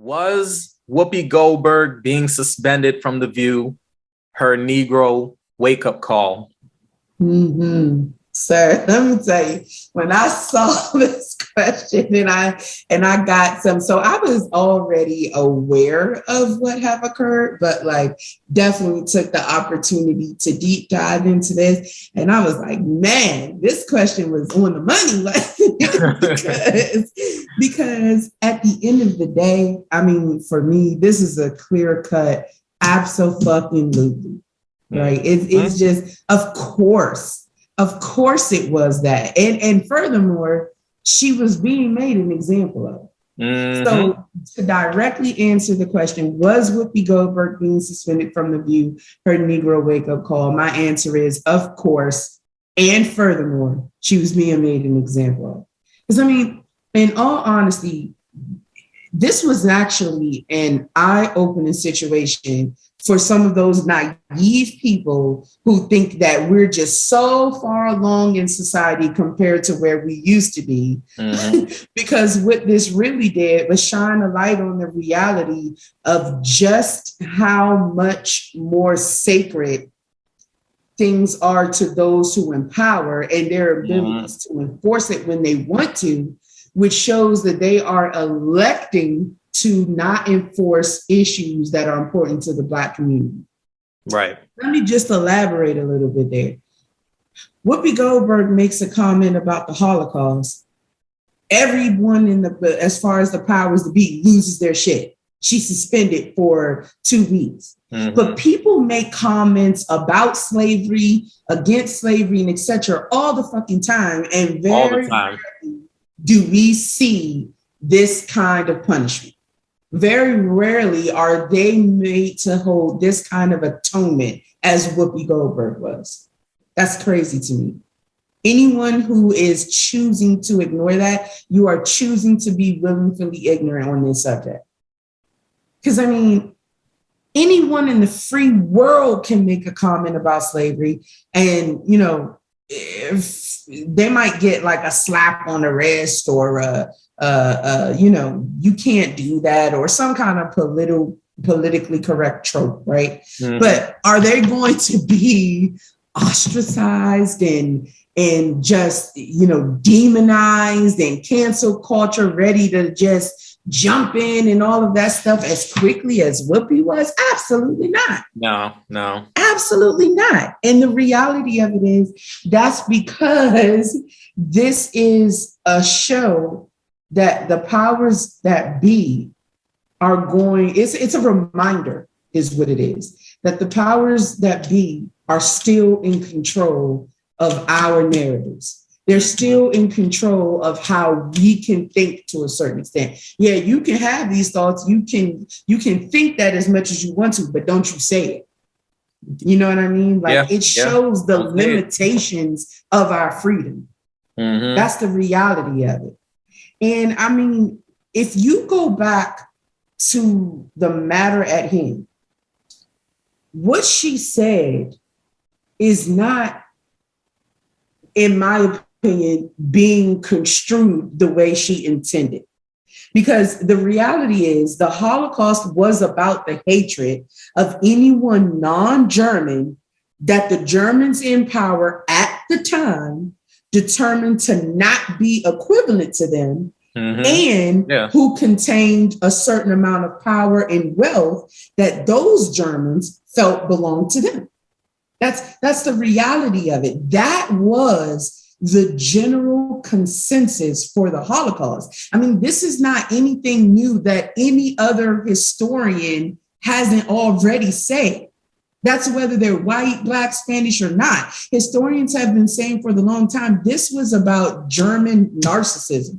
Was Whoopi Goldberg being suspended from The View her Negro wake-up call? Sir, let me tell you, when I saw this question and I got some, so I was already aware of what have occurred, but like definitely took the opportunity to deep dive into this. And I was like, man, this question was on the money. because at the end of the day, I mean, for me, this is a clear cut, absolutely, right? It's just, of course it was that. And furthermore, she was being made an example of. So to directly answer the question, was Whoopi Goldberg being suspended from The View her Negro wake-up call? My answer is, of course. And furthermore, she was being made an example of. Because I mean, in all honesty, this was actually an eye-opening situation for some of those naive people who think that we're just so far along in society compared to where we used to be. Because what this really did was shine a light on the reality of just how much more sacred things are to those who empower and their abilities to enforce it when they want to, which shows that they are electing to not enforce issues that are important to the Black community. Right. Let me just elaborate a little bit there. Whoopi Goldberg makes a comment about the Holocaust. Everyone as far as the powers that be, loses their shit. She's suspended for 2 weeks. But people make comments about slavery, against slavery, and etc. all the fucking time. And very rarely do we see this kind of punishment. Very rarely are they made to hold this kind of atonement as Whoopi Goldberg was. That's crazy to me. Anyone who is choosing to ignore that, you are choosing to be willfully ignorant on this subject. Because I mean, anyone in the free world can make a comment about slavery and, you know, if they might get like a slap on the wrist or you know, you can't do that, or some kind of politically correct trope, right? But are they going to be ostracized and just, you know, demonized and cancel culture, ready to just jump in and all of that stuff as quickly as Whoopi was? Absolutely not. No. Absolutely not. And the reality of it is that's because this is a show that the powers that be are going, it's a reminder is what it is, that the powers that be are still in control of our narratives. They're still in control of how we can think to a certain extent. Yeah, you can have these thoughts. You can think that as much as you want to, but don't you say it. You know what I mean? Like it shows the limitations of our freedom. That's the reality of it. And I mean, if you go back to the matter at hand, what she said is not, in my opinion, being construed the way she intended. Because the reality is the Holocaust was about the hatred of anyone non-German that the Germans in power at the time determined to not be equivalent to them, and who contained a certain amount of power and wealth that those Germans felt belonged to them. That's the reality of it. That was the general consensus for the Holocaust. I mean, this is not anything new that any other historian hasn't already said. That's whether they're white, Black, Spanish, or not. Historians have been saying for the long time, this was about German narcissism.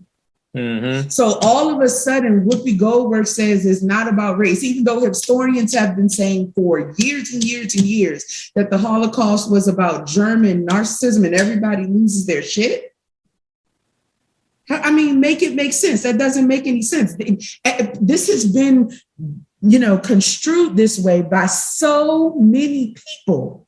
So all of a sudden, Whoopi Goldberg says it's not about race, even though historians have been saying for years and years and years that the Holocaust was about German narcissism and everybody loses their shit. I mean, make it make sense. That doesn't make any sense. This has been, you know, construed this way by so many people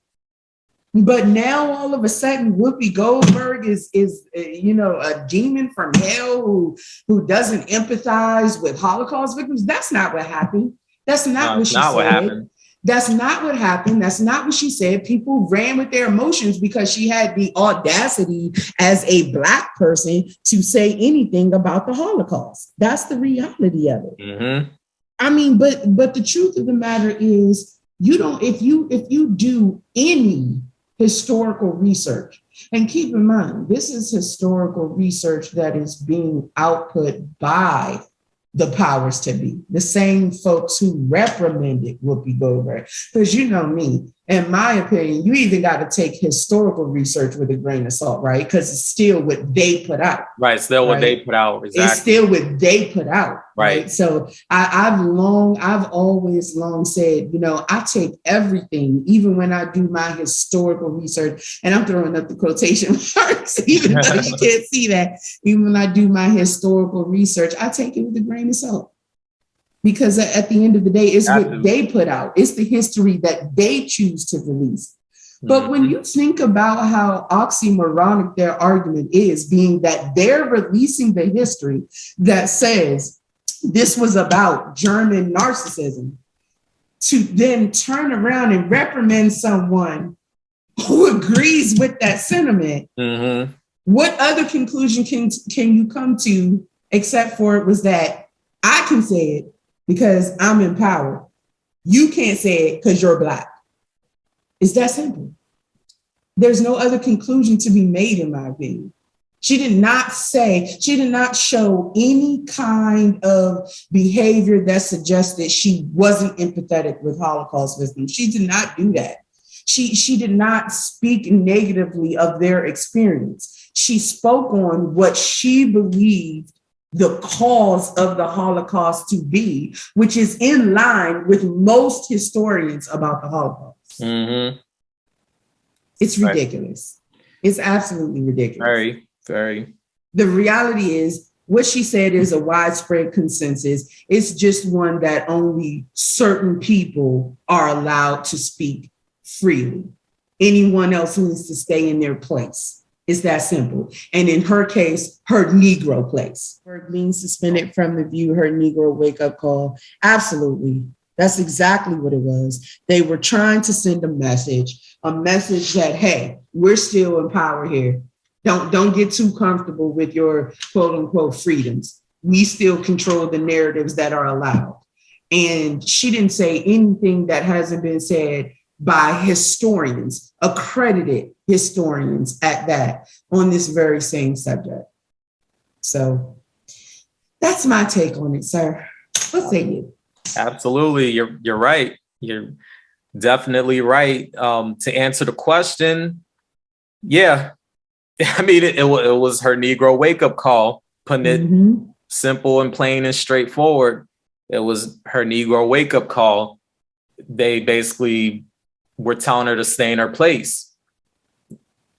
But now all of a sudden, Whoopi Goldberg is a demon from hell who doesn't empathize with Holocaust victims. That's not what happened. That's not what she said. What happened. That's not what happened. That's not what she said. People ran with their emotions because she had the audacity as a Black person to say anything about the Holocaust. That's the reality of it. Mm-hmm. I mean, but the truth of the matter is, if you do any historical research, and keep in mind, this is historical research that is being output by the powers to be, the same folks who reprimanded Whoopi Goldberg. Because you know me, in my opinion, you even got to take historical research with a grain of salt, right? Because it's still what they put out. Right, still what they put out. Exactly. It's still what they put out. Right. So I've always said, I take everything, even when I do my historical research, and I'm throwing up the quotation marks, even though you can't see that. Even when I do my historical research, I take it with a grain of salt. Because at the end of the day, it's what they put out. It's the history that they choose to release. But when you think about how oxymoronic their argument is, being that they're releasing the history that says this was about German narcissism, to then turn around and reprimand someone who agrees with that sentiment, what other conclusion can you come to except for it was that I can say it because I'm in power. You can't say it because you're Black. It's that simple. There's no other conclusion to be made, in my opinion. She did not show any kind of behavior that suggested she wasn't empathetic with Holocaust victims. She did not do that. She did not speak negatively of their experience. She spoke on what she believed the cause of the Holocaust to be, which is in line with most historians about the Holocaust. Mm-hmm. It's ridiculous. Right. It's absolutely ridiculous. Very, very. The reality is, what she said is a widespread consensus. It's just one that only certain people are allowed to speak freely. Anyone else needs to stay in their place. It's that simple. And in her case, her Negro place. Her being suspended from the View, her Negro wake-up call. Absolutely. That's exactly what it was. They were trying to send a message that, hey, we're still in power here. Don't get too comfortable with your quote unquote freedoms. We still control the narratives that are allowed. And she didn't say anything that hasn't been said by historians, accredited historians at that, on this very same subject. So that's my take on it, sir. What say you? Absolutely. You're right. You're definitely right. To answer the question, yeah. I mean, it was her Negro wake-up call, putting it simple and plain and straightforward. It was her Negro wake-up call. They basically were telling her to stay in her place.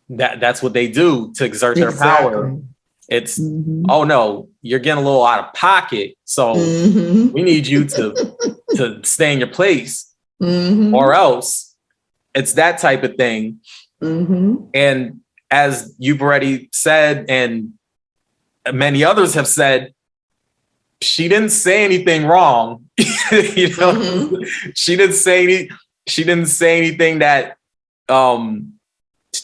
That's what they do to exert their power. It's, oh no, you're getting a little out of pocket. So we need you to stay in your place or else. It's that type of thing. And as you've already said, and many others have said, she didn't say anything wrong. She didn't say anything that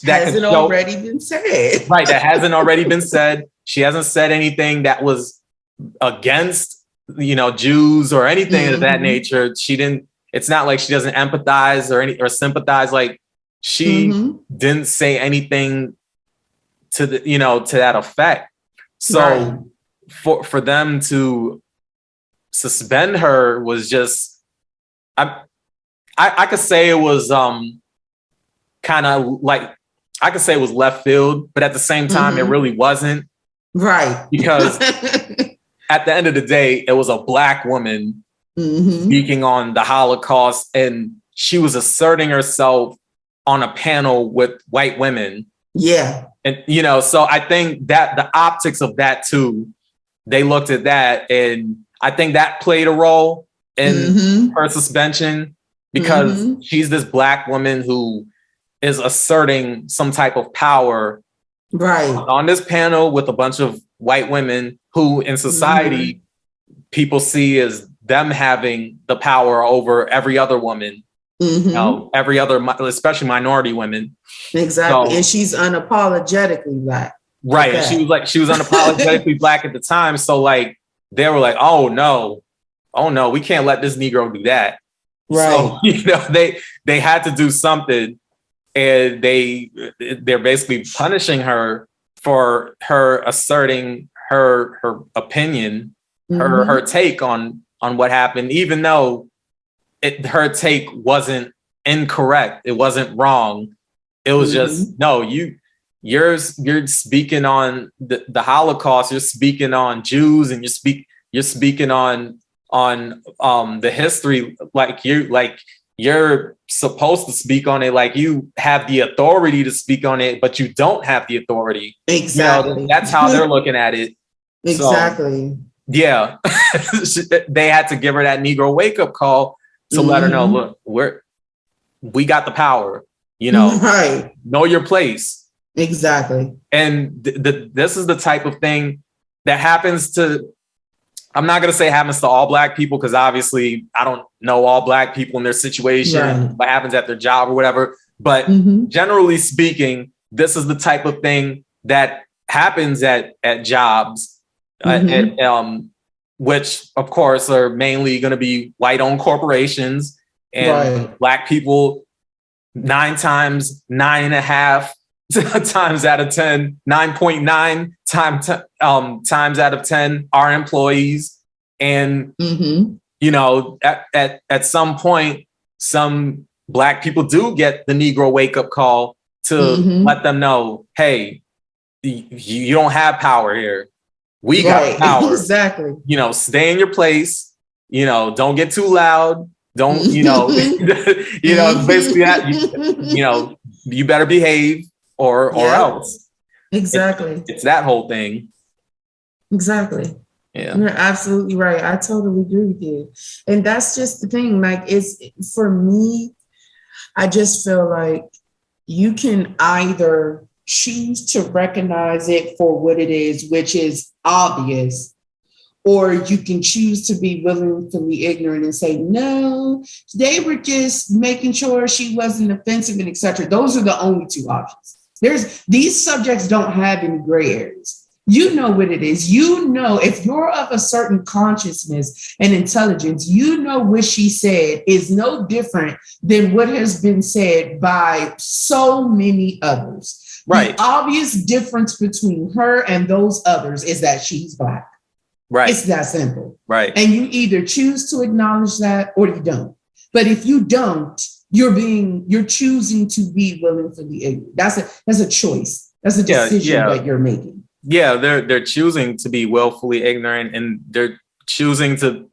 that hasn't already been said. Right, that hasn't already been said. She hasn't said anything that was against, Jews or anything of that nature. She didn't. It's not like she doesn't empathize or sympathize. Like she didn't say anything to to that effect. So for them to suspend her was just, I could say it was kind of like, I could say it was left field, but at the same time, it really wasn't. Right. Because at the end of the day, it was a Black woman speaking on the Holocaust, and she was asserting herself on a panel with white women. Yeah. And, so I think that the optics of that too, they looked at that, and I think that played a role in her suspension, because she's this Black woman who is asserting some type of power right on this panel with a bunch of white women who in society people see as them having the power over every other woman, every other, especially minority women. Exactly. So, and she's unapologetically Black. Right. And she was unapologetically Black at the time. So like, they were like, oh no, we can't let this Negro do that. Right. So, they had to do something, and they're basically punishing her for her asserting her opinion, her take on what happened, even though her take wasn't incorrect. It wasn't wrong. It was just, no, you're speaking on the Holocaust. You're speaking on Jews, and you're speaking on the history like you're supposed to speak on it, like you have the authority to speak on it, but you don't have the authority. Exactly. That's how they're looking at it. Exactly. So, yeah. They had to give her that Negro wake-up call to let her know, look, we got the power, right. Know your place. Exactly. And this is the type of thing that happens to, I'm not going to say happens to all Black people, because obviously I don't know all Black people in their situation, what happens at their job or whatever. But generally speaking, this is the type of thing that happens at jobs, which of course are mainly going to be white-owned corporations, and Black people 9 times, 9.5 times out of 10, 9.9 times out of 10 are employees. And, at some point, some Black people do get the Negro wake-up call to let them know, hey, you don't have power here. We got power. Exactly. Stay in your place. Don't get too loud. Don't, basically that, you better behave or else. Exactly. It's that whole thing. Exactly. Yeah. You're absolutely right. I totally agree with you. And that's just the thing. Like, it's, for me, I just feel like you can either choose to recognize it for what it is, which is obvious, or you can choose to be willingly ignorant and say, no, they were just making sure she wasn't offensive and etc. Those are the only two options. These subjects don't have any gray areas. You know what it is. If you're of a certain consciousness and intelligence, what she said is no different than what has been said by so many others. Right. The obvious difference between her and those others is that she's Black. Right. It's that simple. Right. And you either choose to acknowledge that or you don't. But if you don't, you're choosing to be willingly ignorant. That's a choice. That's a decision that you're making. Yeah, they're choosing to be willfully ignorant, and they're choosing to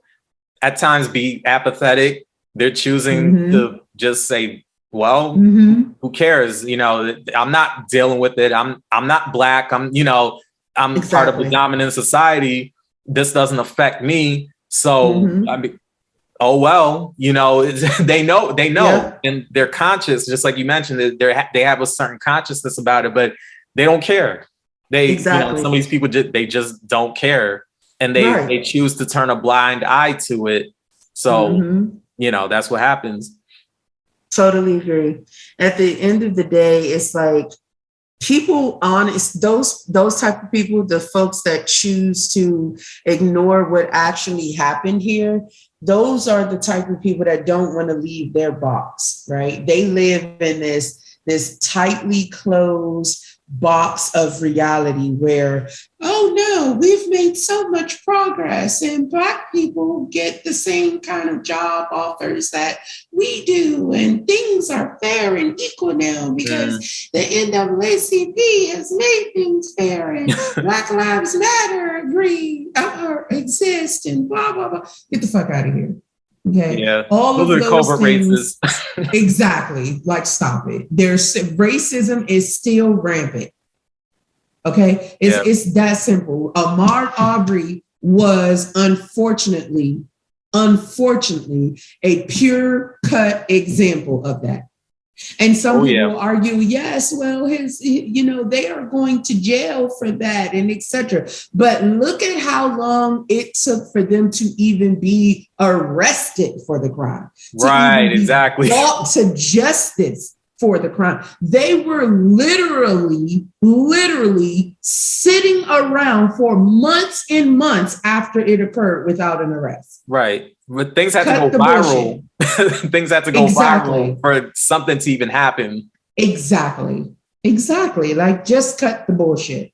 at times be apathetic. They're choosing to just say, well, who cares? I'm not dealing with it. I'm not Black. I'm part of the dominant society. This doesn't affect me. So I mean, oh well, they know, and they're conscious, just like you mentioned, that they have a certain consciousness about it, but they don't care. Some of these people they just don't care, and they choose to turn a blind eye to it. So that's what happens. Totally agree. At the end of the day, it's like those type of people, the folks that choose to ignore what actually happened here, those are the type of people that don't want to leave their box, right? They live in this tightly closed box of reality where, oh no, we've made so much progress and Black people get the same kind of job offers that we do, and things are fair and equal now because the NAACP has made things fair and Black Lives Matter exist and blah blah blah. Get the fuck out of here. Okay. Yeah. All those of are those covert things. races. Exactly. Like, stop it. Racism is still rampant. Okay. It's that simple. Ahmaud Arbery was unfortunately a pure cut example of that. And some Oh people yeah. will argue, yes, well, they are going to jail for that and etc. But look at how long it took for them to even be arrested for the crime, to Right, even be exactly. brought to justice for the crime. They were literally sitting around for months and months after it occurred without an arrest. Right. But things had to Cut go the bullshit. viral. Things had to go Exactly. viral for something to even happen. Exactly. Exactly. Like just cut the bullshit.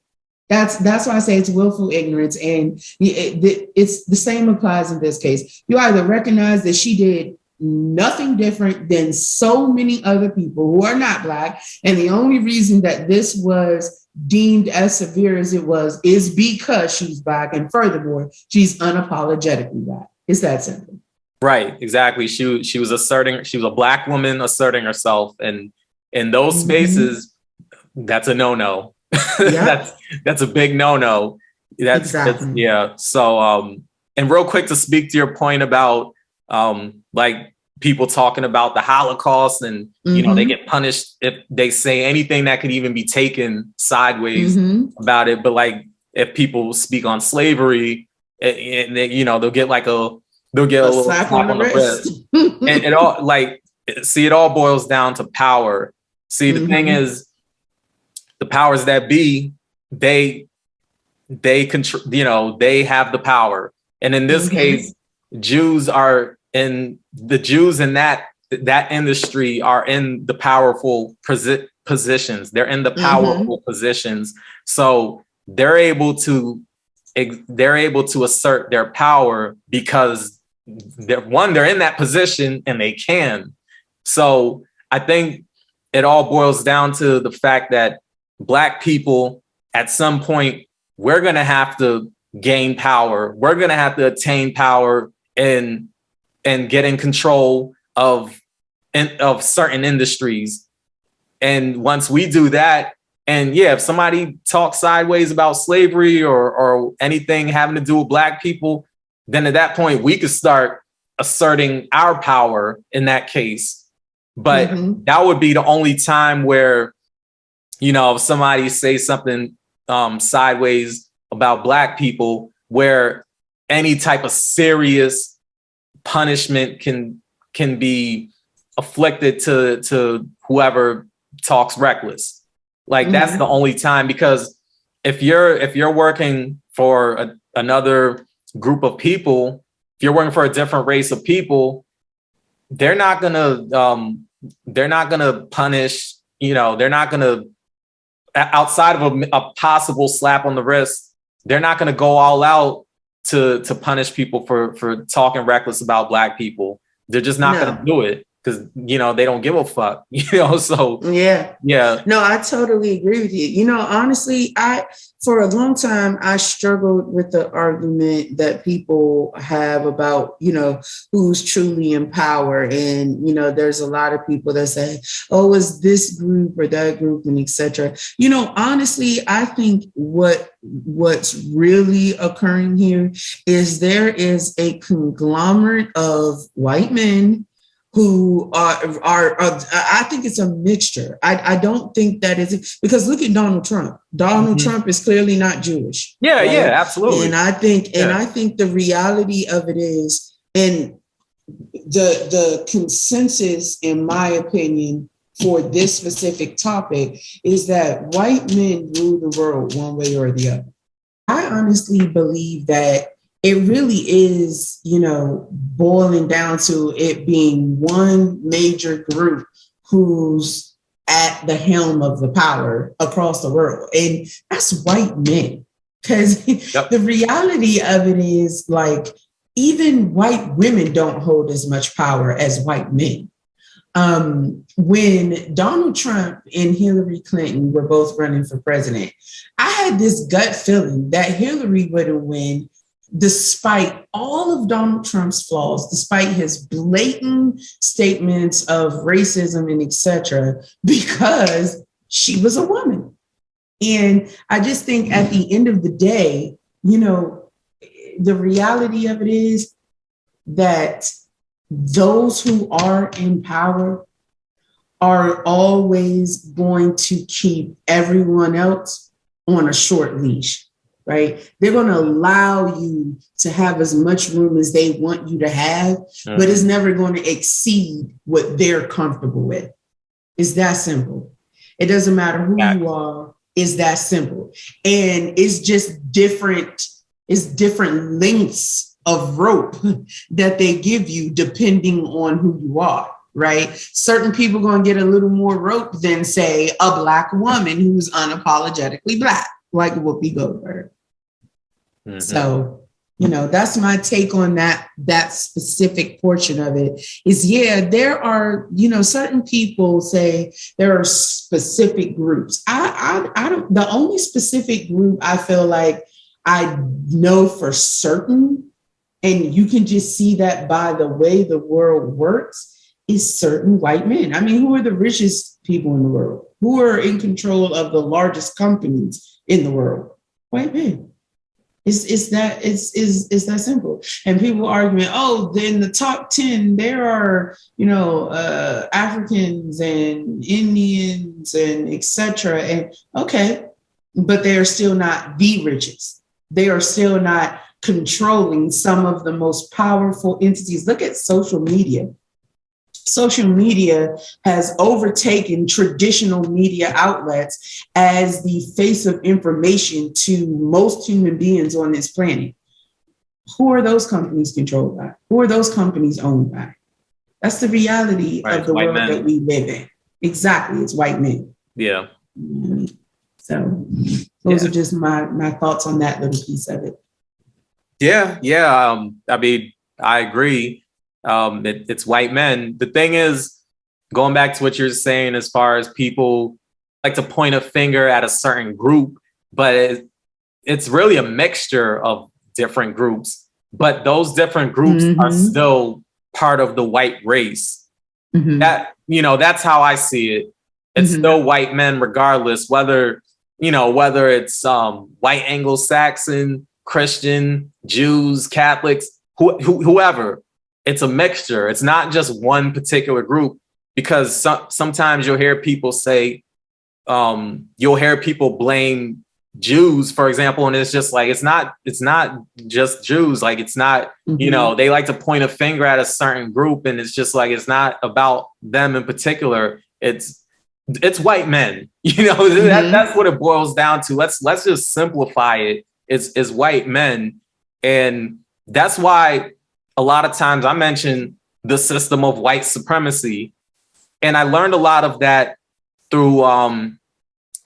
That's why I say it's willful ignorance. And it's the same applies in this case. You either recognize that she did nothing different than so many other people who are not Black. And the only reason that this was deemed as severe as it was is because she's Black. And furthermore, she's unapologetically Black. It's that simple. Right, exactly. She was a Black woman asserting herself, and in those spaces, that's a no-no. Yeah, that's a big no-no. That's exactly. yeah. So and real quick to speak to your point about like people talking about the Holocaust and they get punished if they say anything that could even be taken sideways about it. But like if people speak on slavery, and they'll get a little slap slap on the on the wrist. wrist. And it all it all boils down to power. See, the thing is, the powers that be, they control, they have the power. And in this case, Jews in that industry are in the powerful positions. They're in the powerful positions. So they're able to assert their power because they're in that position and they can. So I think it all boils down to the fact that Black people, at some point, we're going to have to gain power. We're going to have to attain power and get in control of certain industries. And once we do that, and yeah, if somebody talks sideways about slavery or anything having to do with Black people, then at that point we could start asserting our power in that case. But that would be the only time where, if somebody says something sideways about Black people, where any type of serious punishment can be afflicted to whoever talks reckless. Like that's the only time, because if you're working for another group of people, if you're working for a different race of people, they're not gonna punish. They're not gonna, outside of a possible slap on the wrist, they're not gonna go all out to punish people for talking reckless about Black people. They're just not gonna do it because they don't give a fuck. So yeah. No, I totally agree with you. Honestly, for a long time I struggled with the argument that people have about who's truly in power, and there's a lot of people that say, oh, it's this group or that group and etc. Honestly, I think what's really occurring here is there is a conglomerate of white men who are I think it's a mixture. I don't think that is, because look at Donald Trump. Donald Trump is clearly not Jewish. Yeah, right? yeah, absolutely. And I think the reality of it is, and the consensus, in my opinion, for this specific topic is that white men rule the world one way or the other. I honestly believe that it really is, boiling down to it being one major group who's at the helm of the power across the world. And that's white men. Because the reality of it is, like, even white women don't hold as much power as white men. When Donald Trump and Hillary Clinton were both running for president, I had this gut feeling that Hillary wouldn't win, despite all of Donald Trump's flaws, despite his blatant statements of racism and etc., because she was a woman. And I just think at the end of the day, the reality of it is that those who are in power are always going to keep everyone else on a short leash, right? They're going to allow you to have as much room as they want you to have, but it's never going to exceed what they're comfortable with. It's that simple. It doesn't matter who you are. It's that simple. And it's just different. It's different lengths of rope that they give you depending on who you are, right? Certain people are going to get a little more rope than, say, a Black woman who's unapologetically Black, like Whoopi Goldberg. Mm-hmm. So, that's my take on that specific portion of it is, there are, certain people say there are specific groups. I don't, the only specific group I feel like I know for certain, and you can just see that by the way the world works, is certain white men. I mean, who are the richest people in the world? Who are in control of the largest companies in the world? White men. It's that simple. And people arguing, then the top 10, there are, Africans and Indians and etc. And okay, but they are still not the richest. They are still not controlling some of the most powerful entities. Look at social media. Social media has overtaken traditional media outlets as the face of information to most human beings on this planet. Who are those companies controlled by? Who are those companies owned by? That's the reality of the world that we live in. Exactly. It's white men. Yeah. So those are just my thoughts on that little piece of it. Yeah. I mean, I agree. It's white men. The thing is, going back to what you're saying, as far as people like to point a finger at a certain group, but it's really a mixture of different groups. But those different groups are still part of the white race. That's how I see it. It's still white men, regardless, whether it's white Anglo-Saxon, Christian, Jews, Catholics, whoever. It's a mixture. It's not just one particular group, because sometimes you'll hear people say, you'll hear people blame Jews, for example, and it's just like, it's not just Jews. Like, it's not, they like to point a finger at a certain group, and it's just like, it's not about them in particular. It's white men, that's what it boils down to. Let's just simplify it. It's white men. And that's why a lot of times I mention the system of white supremacy. And I learned a lot of that through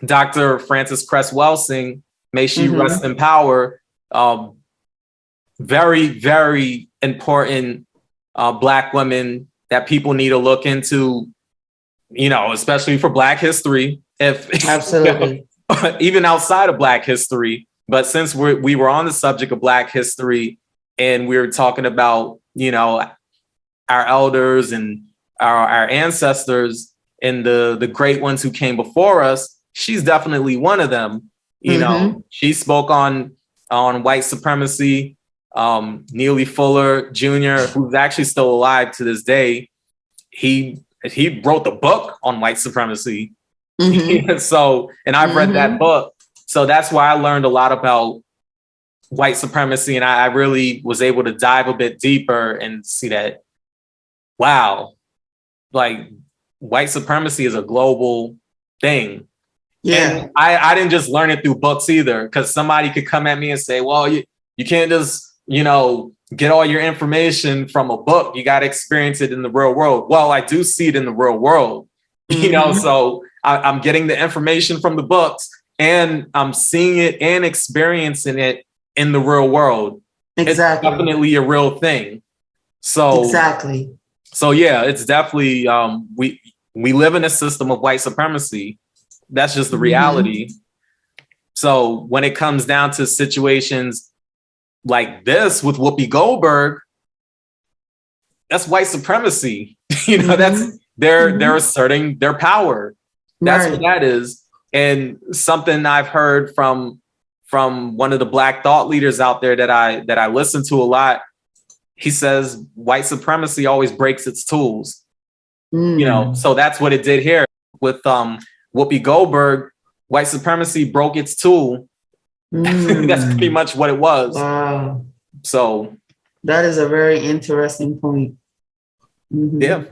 Dr. Frances Cress Welsing, may she rest in power. Very, very important Black women that people need to look into, especially for Black history. Absolutely. Even outside of Black history. But since we were on the subject of Black history, and we were talking about, our elders and our ancestors and the great ones who came before us, she's definitely one of them. She spoke on white supremacy. Neely Fuller Jr., who's actually still alive to this day, he wrote the book on white supremacy. So, and I've read that book. So that's why I learned a lot about white supremacy. And I really was able to dive a bit deeper and see that, wow, like white supremacy is a global thing. Yeah. And I didn't just learn it through books either, because somebody could come at me and say, well, you can't just, get all your information from a book. You got to experience it in the real world. Well, I do see it in the real world, so I'm getting the information from the books, and I'm seeing it and experiencing it in the real world. Exactly. It's definitely a real thing. So exactly. So yeah, it's definitely we live in a system of white supremacy. That's just the reality. So when it comes down to situations like this with Whoopi Goldberg, that's white supremacy. That's they're asserting their power. That's what that is. And something I've heard from one of the Black thought leaders out there that I listen to a lot, he says white supremacy always breaks its tools. So that's what it did here with Whoopi Goldberg. White supremacy broke its tool. That's pretty much what it was. Wow. So that is a very interesting point. Yeah.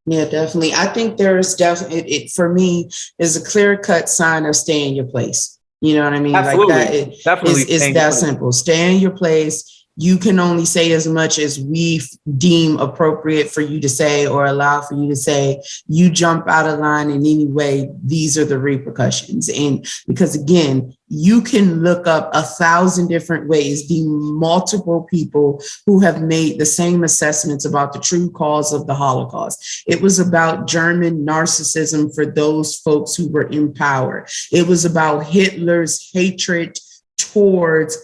Yeah, definitely. I think there's definitely, it for me is a clear cut sign of stay in your place. You know what I mean? Absolutely. Like that Definitely it's that simple. Stay in your place. You can only say as much as we deem appropriate for you to say or allow for you to say. You jump out of line in any way, these are the repercussions. And because again, you can look up 1,000 different ways, the multiple people who have made the same assessments about the true cause of the Holocaust. It was about German narcissism for those folks who were in power. It was about Hitler's hatred towards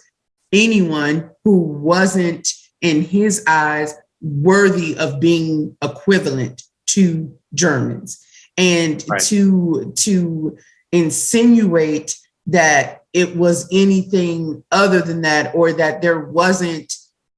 anyone who wasn't, in his eyes, worthy of being equivalent to Germans. And to insinuate that it was anything other than that, or that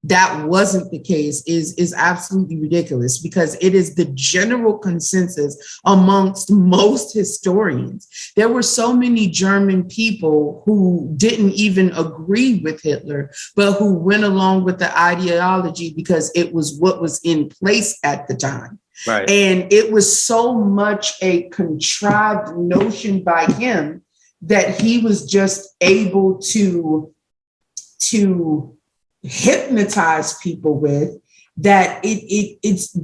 that wasn't the case is absolutely ridiculous, because it is the general consensus amongst most historians. There were so many German people who didn't even agree with Hitler, but who went along with the ideology because it was what was in place at the time. Right. And it was so much a contrived notion by him that he was just able to hypnotize people with, that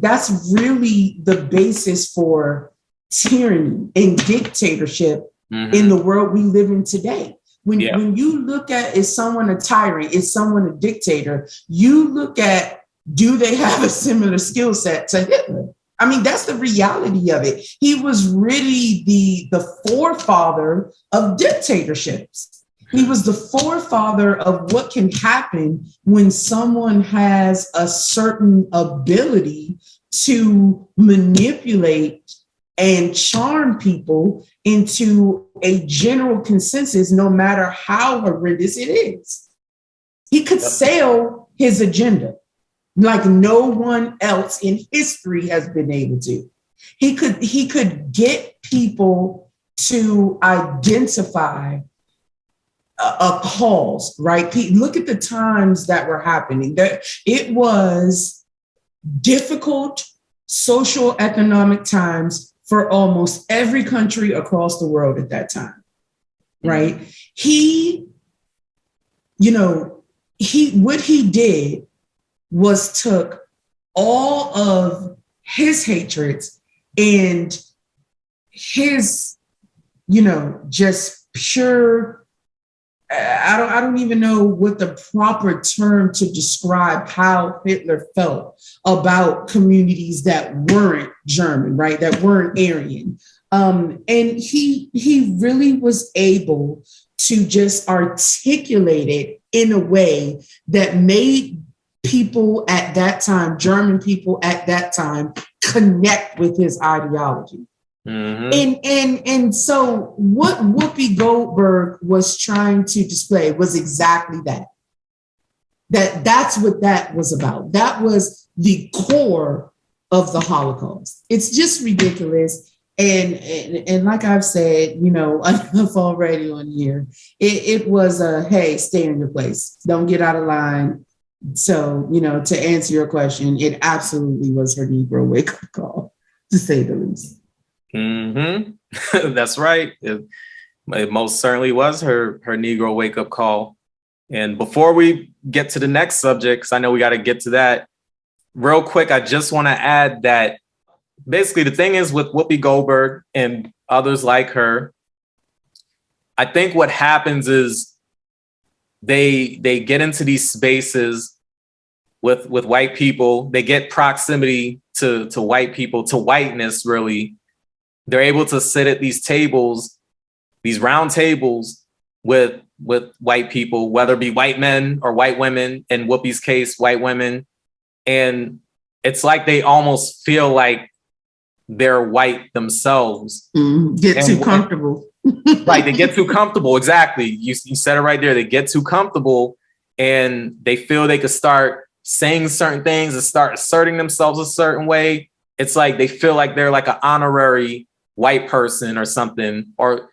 that's really the basis for tyranny and dictatorship in the world we live in today. When you look at, is someone a tyrant, is someone a dictator, you look at, do they have a similar skill set to Hitler? I mean, that's the reality of it. He was really the forefather of dictatorships. He was the forefather of what can happen when someone has a certain ability to manipulate and charm people into a general consensus, no matter how horrendous it is. He could sell his agenda like no one else in history has been able to. He could get people to identify a cause, right? Look at the times that were happening. It was difficult social economic times for almost every country across the world at that time, right? What he did was took all of his hatreds and his, just pure, I don't even know what the proper term to describe how Hitler felt about communities that weren't German, right? That weren't Aryan. And he really was able to just articulate it in a way that made people at that time, German people at that time, connect with his ideology. And so what Whoopi Goldberg was trying to display was exactly that. That's what that was about. That was the core of the Holocaust. It's just ridiculous. And like I've said, enough already on here, it was hey, stay in your place. Don't get out of line. So, to answer your question, it absolutely was her Negro wake-up call, to say the least. That's right. It most certainly was her Negro wake-up call. And before we get to the next subject, because I know we got to get to that real quick, I just want to add that basically the thing is with Whoopi Goldberg and others like her, I think what happens is they get into these spaces with white people. They get proximity to white people, to whiteness, really. They're able to sit at these tables, these round tables with white people, whether it be white men or white women, in Whoopi's case, white women. And it's like they almost feel like they're white themselves. Get too comfortable. Right, they get too comfortable. Exactly. You said it right there. They get too comfortable and they feel they could start saying certain things and start asserting themselves a certain way. it's like they feel like they're like an honorary white person or something, or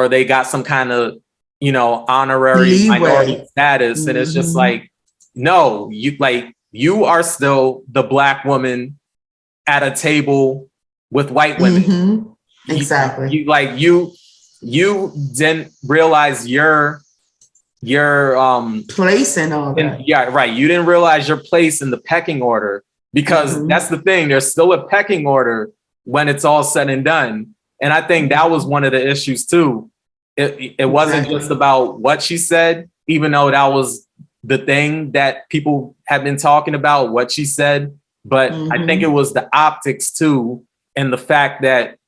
they got some kind of, you know, honorary minority status. And it's just like, no, you are still the Black woman at a table with white women. Exactly. You didn't realize your place and all that. Yeah, right. You didn't realize your place in the pecking order, because that's the thing. There's still a pecking order when it's all said and done. And I think that was one of the issues too. It wasn't just about what she said, even though that was the thing that people have been talking about, what she said. But I think it was the optics too, and the fact that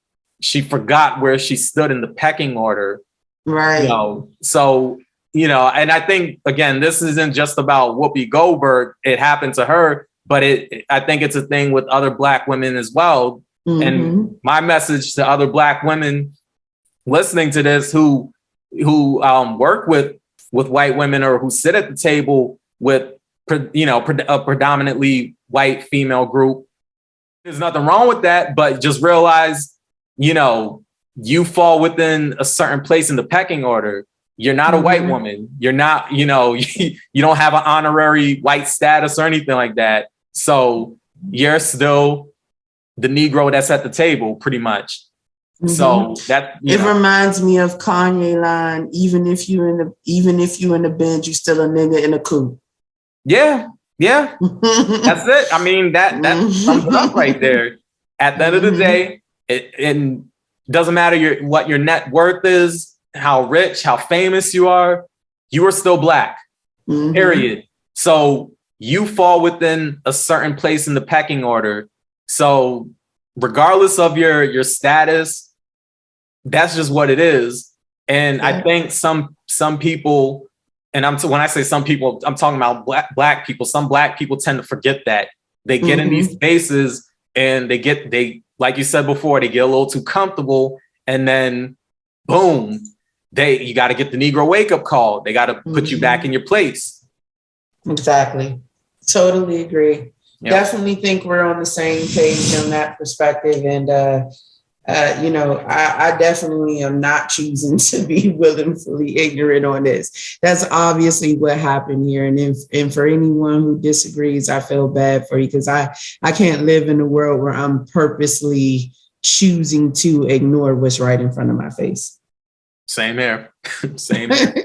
she forgot where she stood in the pecking order. Right. You know, so, you know, and I think, again, this isn't just about Whoopi Goldberg. It happened to her, but I think it's a thing with other Black women as well. And my message to other Black women listening to this who work with white women, or who sit at the table with, you know, a predominantly white female group, there's nothing wrong with that, but just realize, you know, you fall within a certain place in the pecking order. You're not a white woman. You're not, you know, you don't have an honorary white status or anything like that. So you're still the Negro that's at the table, pretty much. So that it reminds me of Kanye line, even if you in the bench, you still a nigga in a coupe. Yeah. That's it. I mean, that sums it up right there. At the end of the day, it doesn't matter what your net worth is, how rich, how famous you are still Black, period. So you fall within a certain place in the pecking order. So regardless of your status, that's just what it is. And I think some people, and when I say some people, I'm talking about black people. Some Black people tend to forget that. They get in these spaces and they, like you said before, they get a little too comfortable, and then boom, you got to get the Negro Wakeup call. They got to put you back in your place. Exactly. Totally agree. Yep. Definitely think we're on the same page on that perspective. And, you know, I definitely am not choosing to be willfully ignorant on this. That's obviously what happened here. And for anyone who disagrees, I feel bad for you, because I can't live in a world where I'm purposely choosing to ignore what's right in front of my face. Same here. Same here.